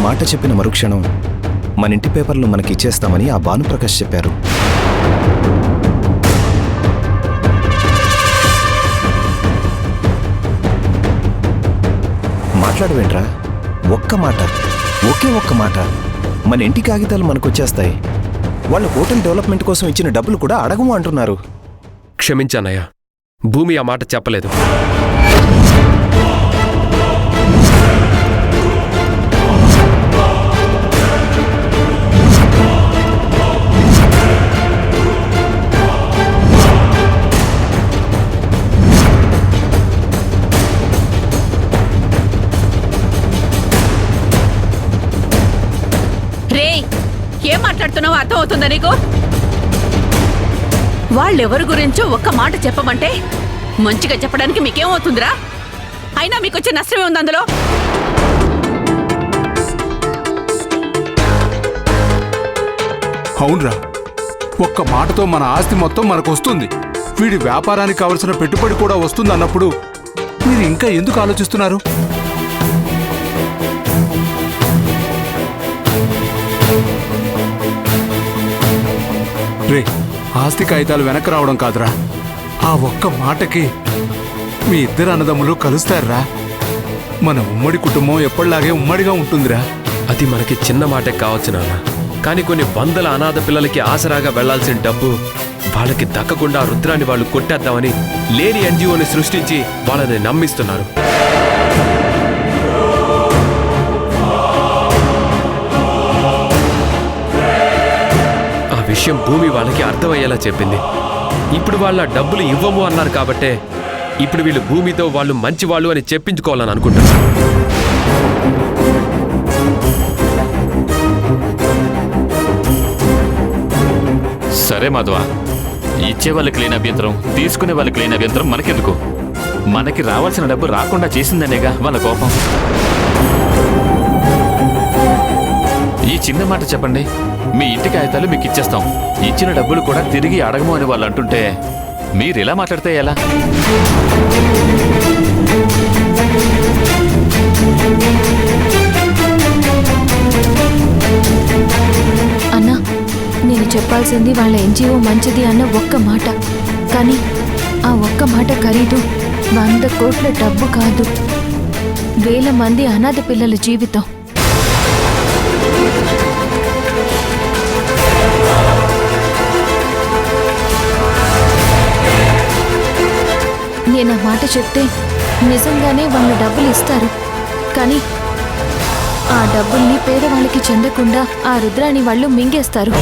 మాట చెప్పిన మరుక్షణం మన ఇంటి పేపర్లు మనకి ఇచ్చేస్తామని ఆ భానుప్రకాష్ చెప్పారు. మాట్లాడవేంట్రా? ఒక్క మాట, ఒకే ఒక్క మాట, మన ఇంటి కాగితాలు మనకొచ్చేస్తాయి. వాళ్ళ హోటల్ డెవలప్మెంట్ కోసం ఇచ్చిన డబ్బులు కూడా అడగము అంటున్నారు. క్షమించానయ్యా, భూమి ఆ మాట చెప్పలేదు. ఏం మాట్లాడుతున్నావో అర్థం అవుతుందా నీకు? వాళ్ళెవరి గురించో ఒక్క మాట చెప్పమంటే మంచిగా చెప్పడానికి మీకేమవుతుందిరా? అయినా మీకొచ్చే నష్టమే ఉంది అందులో. అవునరా, ఒక్క మాటతో మన ఆస్తి మొత్తం మనకు వస్తుంది, వీడి వ్యాపారానికి కావలసిన పెట్టుబడి కూడా వస్తుంది అన్నప్పుడు మీరు ఇంకా ఎందుకు ఆలోచిస్తున్నారు? రే, ఆస్తి కాగితాలు వెనక్కి రావడం కాదురా, ఆ ఒక్క మాటకి మీ ఇద్దరు అన్నదమ్ములు కలుస్తారా? మన ఉమ్మడి కుటుంబం ఎప్పటిలాగే ఉమ్మడిగా ఉంటుందిరా. అది మనకి చిన్న మాటే కావచ్చు నాన్న, కానీ కొన్ని వందల అనాథ పిల్లలకి ఆసరాగా వెళ్లాల్సిన డబ్బు వాళ్ళకి దక్కకుండా రుద్రాన్ని వాళ్ళు కొట్టేద్దామని లేని ఎన్జిఓని సృష్టించి వాళ్ళని నమ్మిస్తున్నారు. విషయం భూమి వాళ్ళకి అర్థమయ్యేలా చెప్పింది. ఇప్పుడు వాళ్ళ డబ్బులు ఇవ్వము అన్నారు కాబట్టే ఇప్పుడు వీళ్ళు భూమితో వాళ్ళు మంచివాళ్ళు అని చెప్పించుకోవాలని అనుకుంటున్నారు. సరే మాధవ, ఇచ్చే వాళ్ళకి లేని అభ్యంతరం, తీసుకునే వాళ్ళకి లేని అభ్యంతరం మనకెందుకు? మనకి రావాల్సిన డబ్బు రాకుండా చేసిందనేగా వాళ్ళ కోపం. ఈ చిన్న మాట చెప్పండి, మీ ఇంటి కాగితాలు మీకు ఇచ్చేస్తాం, ఇచ్చిన డబ్బులు కూడా తిరిగి అడగము అని వాళ్ళు అంటుంటే మీరు ఇలా మాట్లాడితే ఎలా? అన్నా, నేను చెప్పాల్సింది వాళ్ళ ఎన్జిఓ మంచిది అన్న ఒక్క మాట. కానీ ఆ ఒక్క మాట ఖరీదు 100 కోట్ల డబ్బు కాదు, వేల మంది అనాథ పిల్లల జీవితం. నేను ఆ మాట చెప్తే నిజంగానే వాళ్ళు డబ్బులు ఇస్తారు, కానీ ఆ డబ్బుల్ని పేదవాళ్ళకి చెందకుండా ఆ రుద్రాని వాళ్ళు మింగేస్తారు.